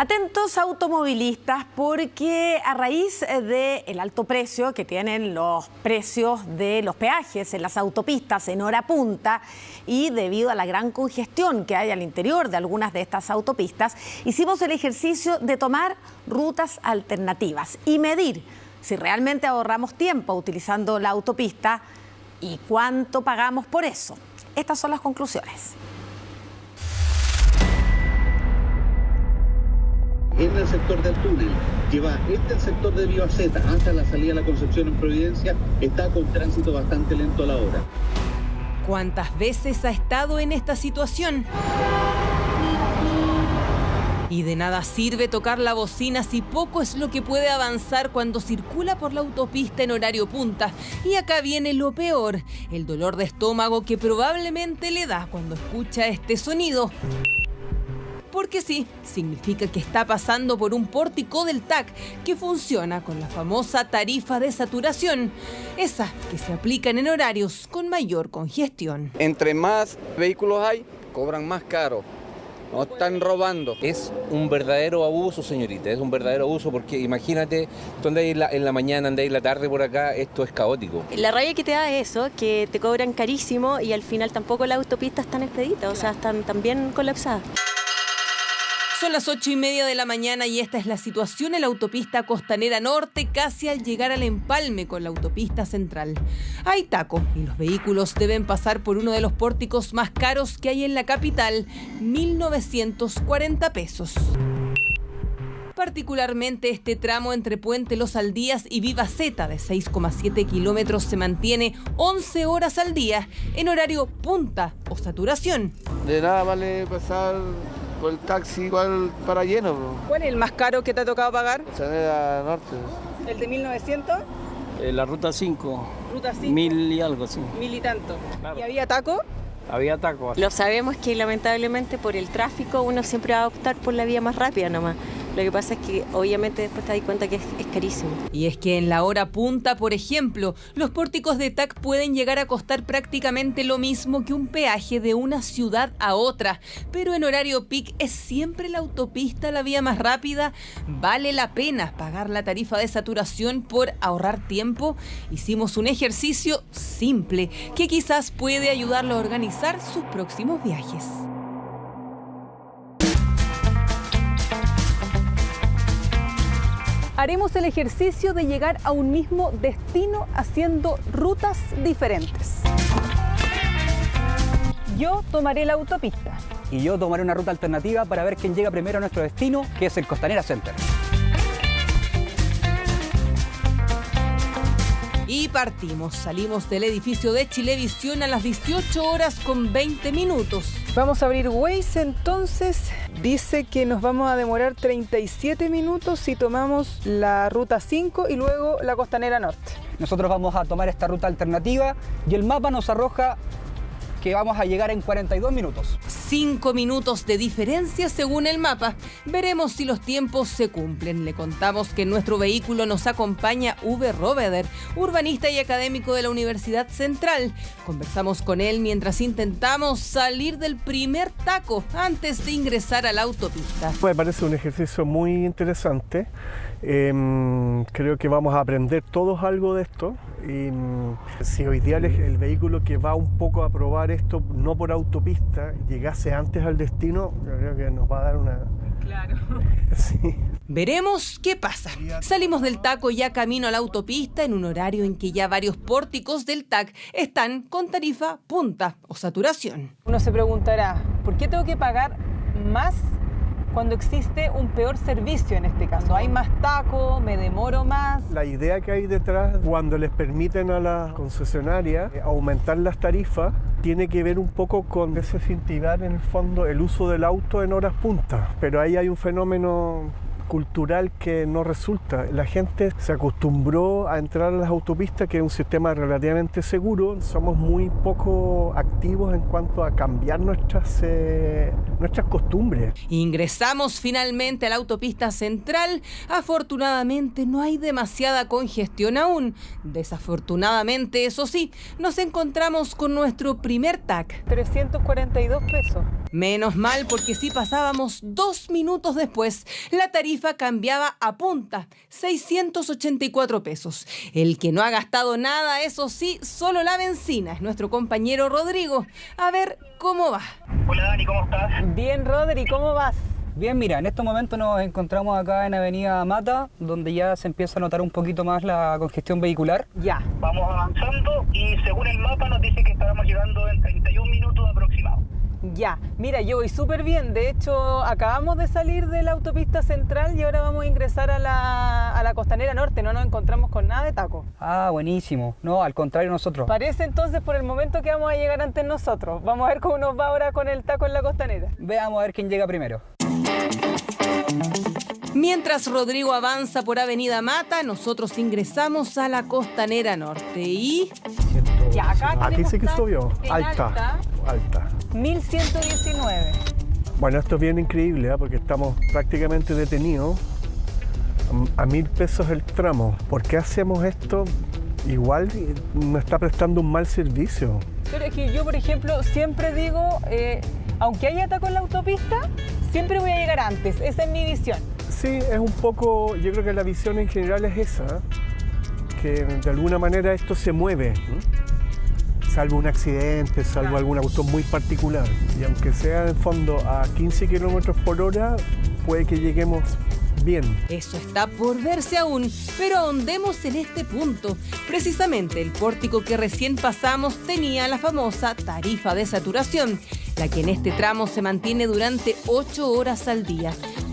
Atentos automovilistas, porque a raíz del alto precio que tienen los precios de los peajes en las autopistas en hora punta y debido a la gran congestión que hay al interior de algunas de estas autopistas, hicimos el ejercicio de tomar rutas alternativas y medir si realmente ahorramos tiempo utilizando la autopista y cuánto pagamos por eso. Estas son las conclusiones. En el sector del túnel, que va desde el sector de Vivaceta hasta la salida de la Concepción en Providencia, está con tránsito bastante lento a la hora. ¿Cuántas veces ha estado en esta situación? Y de nada sirve tocar la bocina si poco es lo que puede avanzar cuando circula por la autopista en horario punta. Y acá viene lo peor, el dolor de estómago que probablemente le da cuando escucha este sonido. Porque sí, significa que está pasando por un pórtico del TAC que funciona con la famosa tarifa de saturación, esa que se aplican en horarios con mayor congestión. Entre más vehículos hay, cobran más caro. Nos están robando. Es un verdadero abuso, señorita, es un verdadero abuso porque imagínate, tú andáis en la mañana, andáis en la tarde por acá, esto es caótico. La rabia que te da es eso, que te cobran carísimo y al final tampoco las autopistas están expeditas, o sea, están también colapsadas. Son las 8:30 de la mañana y esta es la situación en la autopista Costanera Norte, casi al llegar al empalme con la autopista central. Hay taco y los vehículos deben pasar por uno de los pórticos más caros que hay en la capital, 1.940 pesos. Particularmente este tramo entre Puente Los Aldías y Vivaceta de 6,7 kilómetros se mantiene 11 horas al día en horario punta o saturación. De nada vale pasar por el taxi igual para lleno, bro. ¿Cuál es el más caro que te ha tocado pagar? Costanera Norte. ¿El de 1900? La ruta 5. ¿Ruta 5? 1000 y algo, sí. 1000 y tanto. Claro. ¿Y había taco? Había taco. Lo sabemos que lamentablemente por el tráfico uno siempre va a optar por la vía más rápida nomás. Lo que pasa es que obviamente después te das cuenta que es carísimo. Y es que en la hora punta, por ejemplo, los pórticos de TAC pueden llegar a costar prácticamente lo mismo que un peaje de una ciudad a otra. Pero en horario peak es siempre la autopista la vía más rápida. ¿Vale la pena pagar la tarifa de saturación por ahorrar tiempo? Hicimos un ejercicio simple que quizás puede ayudarlo a organizar sus próximos viajes. Haremos el ejercicio de llegar a un mismo destino haciendo rutas diferentes. Yo tomaré la autopista. Y yo tomaré una ruta alternativa para ver quién llega primero a nuestro destino, que es el Costanera Center. Y partimos. Salimos del edificio de Chilevisión a las 18:20. Vamos a abrir Waze entonces. Dice que nos vamos a demorar 37 minutos si tomamos la ruta 5 y luego la Costanera Norte. Nosotros vamos a tomar esta ruta alternativa y el mapa nos arroja que vamos a llegar en 42 minutos. 5 minutos de diferencia según el mapa. Veremos si los tiempos se cumplen. Le contamos que en nuestro vehículo nos acompaña Uwe Robeder, urbanista y académico de la Universidad Central. Conversamos con él mientras intentamos salir del primer taco antes de ingresar a la autopista. Me parece un ejercicio muy interesante. Creo que vamos a aprender todos algo de esto. Y si hoy día el vehículo que va un poco a probar esto, no por autopista, llegase antes al destino, yo creo que nos va a dar una... Claro. Sí. Veremos qué pasa. Salimos del taco ya camino a la autopista en un horario en que ya varios pórticos del TAC están con tarifa punta o saturación. Uno se preguntará, ¿por qué tengo que pagar más cuando existe un peor servicio en este caso? ¿Hay más taco? ¿Me demoro más? La idea que hay detrás, cuando les permiten a las concesionarias aumentar las tarifas, tiene que ver un poco con desincentivar en el fondo el uso del auto en horas punta. Pero ahí hay un fenómeno cultural que no resulta. La gente se acostumbró a entrar a las autopistas, que es un sistema relativamente seguro. Somos muy poco activos en cuanto a cambiar nuestras costumbres. Ingresamos finalmente a la autopista central. Afortunadamente no hay demasiada congestión aún. Desafortunadamente, eso sí, nos encontramos con nuestro primer TAC. 342 pesos. Menos mal, porque si pasábamos 2 minutos después, la tarifa cambiaba a punta, 684 pesos. El que no ha gastado nada, eso sí, solo la benzina, es nuestro compañero Rodrigo. A ver cómo va. Hola Dani, ¿cómo estás? Bien, Rodri, ¿cómo vas? Bien, mira, en estos momentos nos encontramos acá en Avenida Mata, donde ya se empieza a notar un poquito más la congestión vehicular. Ya. Vamos avanzando y según el mapa nos dice que estaremos llegando en 31 minutos aproximados. Ya, mira, yo voy súper bien. De hecho, acabamos de salir de la autopista central y ahora vamos a ingresar a la Costanera Norte. No nos encontramos con nada de taco. Ah, buenísimo. No, al contrario nosotros. Parece entonces por el momento que vamos a llegar antes nosotros. Vamos a ver cómo nos va ahora con el taco en la Costanera. Veamos a ver quién llega primero. Mientras Rodrigo avanza por Avenida Mata, nosotros ingresamos a la Costanera Norte y... Ya, acá Aquí sí que taco subió. en Alta. 1119. Bueno, esto es bien increíble, porque estamos prácticamente detenidos a 1.000 pesos el tramo. ¿Por qué hacemos esto? Igual nos está prestando un mal servicio. Pero es que yo, por ejemplo, siempre digo, aunque haya taco en la autopista, siempre voy a llegar antes. Esa es mi visión. Sí, es un poco, yo creo que la visión en general es esa, que de alguna manera esto se mueve, salvo un accidente, salvo alguna cuestión muy particular. Y aunque sea en fondo a 15 kilómetros por hora, puede que lleguemos bien. Eso está por verse aún, pero ahondemos en este punto. Precisamente el pórtico que recién pasamos tenía la famosa tarifa de saturación, la que en este tramo se mantiene durante 8 horas al día.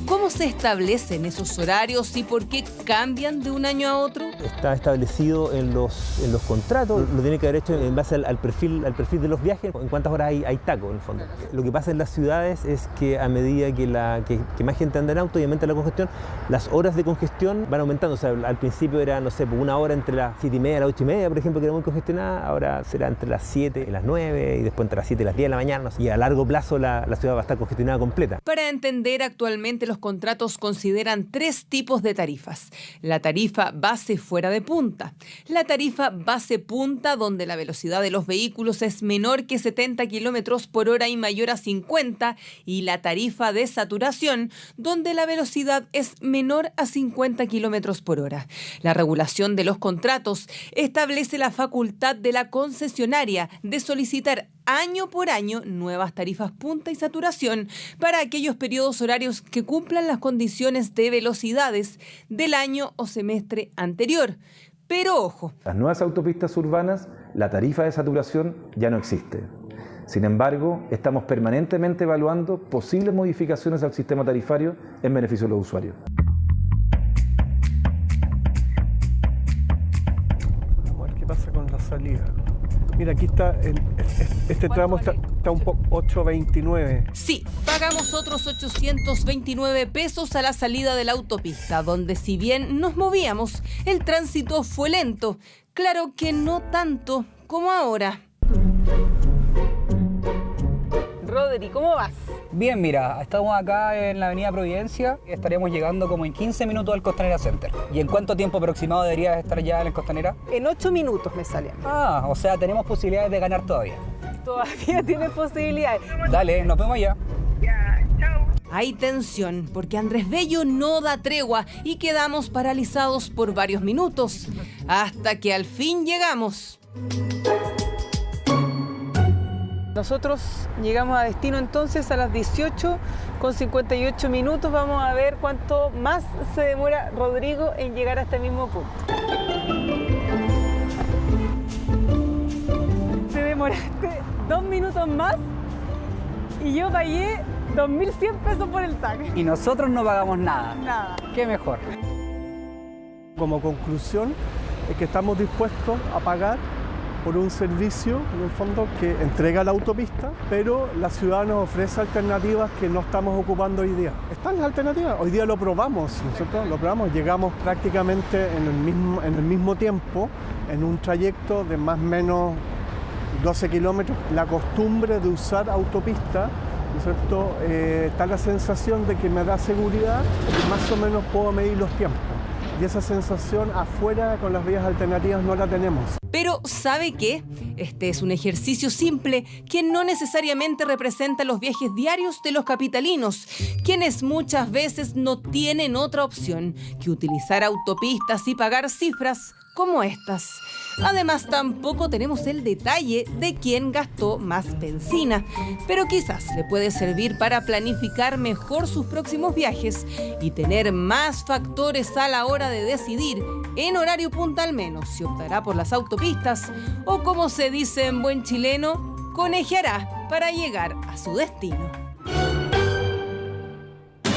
¿Cómo se establecen esos horarios y por qué cambian de un año a otro? Está establecido en los contratos, lo tiene que haber hecho en base al perfil de los viajes, en cuántas horas hay taco en el fondo. Lo que pasa en las ciudades es que a medida que más gente anda en auto y aumenta la congestión, las horas de congestión van aumentando. O sea, al principio era, no sé, una hora entre las 7:30 y las 8:30, por ejemplo, que era muy congestionada, ahora será entre las 7 y las 9 y después entre las 7 y las 10 de la mañana. No sé. Y a largo plazo la ciudad va a estar congestionada completa. Para entender, actualmente los contratos consideran 3 tipos de tarifas. La tarifa base fuera de punta, la tarifa base punta, donde la velocidad de los vehículos es menor que 70 kilómetros por hora y mayor a 50, y la tarifa de saturación, donde la velocidad es menor a 50 kilómetros por hora. La regulación de los contratos establece la facultad de la concesionaria de solicitar año por año nuevas tarifas punta y saturación para aquellos periodos horarios que cumplan las condiciones de velocidades del año o semestre anterior. Pero ojo. Las nuevas autopistas urbanas, la tarifa de saturación ya no existe. Sin embargo, estamos permanentemente evaluando posibles modificaciones al sistema tarifario en beneficio de los usuarios. Vamos a ver qué pasa con la salida. Mira, aquí está, este tramo está un poco 8.29. Sí, pagamos otros 829 pesos a la salida de la autopista, donde si bien nos movíamos, el tránsito fue lento. Claro que no tanto como ahora. Rodri, ¿cómo vas? Bien, mira, estamos acá en la Avenida Providencia. Estaremos llegando como en 15 minutos al Costanera Center. ¿Y en cuánto tiempo aproximado deberías estar ya en el Costanera? En 8 minutos me salen. Ah, o sea, tenemos posibilidades de ganar todavía. Todavía tienes posibilidades. Dale, nos vemos allá. Ya, chao. Hay tensión porque Andrés Bello no da tregua y quedamos paralizados por varios minutos, hasta que al fin llegamos. Nosotros llegamos a destino entonces a las 18:58 minutos. Vamos a ver cuánto más se demora Rodrigo en llegar a este mismo punto. Te demoraste 2 minutos más y yo pagué 2.100 pesos por el taxi. Y nosotros no pagamos nada. Nada. Qué mejor. Como conclusión, es que estamos dispuestos a pagar por un servicio, en el fondo, que entrega la autopista, pero la ciudad nos ofrece alternativas que no estamos ocupando hoy día. Están las alternativas, hoy día lo probamos, nosotros lo probamos, llegamos prácticamente en el mismo tiempo, en un trayecto de más o menos 12 kilómetros. La costumbre de usar autopista, ¿no es cierto? Está la sensación de que me da seguridad y más o menos puedo medir los tiempos. Y esa sensación afuera con las vías alternativas no la tenemos. Pero ¿sabe qué? Este es un ejercicio simple que no necesariamente representa los viajes diarios de los capitalinos, quienes muchas veces no tienen otra opción que utilizar autopistas y pagar cifras como estas. Además, tampoco tenemos el detalle de quién gastó más benzina, pero quizás le puede servir para planificar mejor sus próximos viajes y tener más factores a la hora de decidir, en horario punta al menos, si optará por las autopistas o, como se dice en buen chileno, conejeará para llegar a su destino.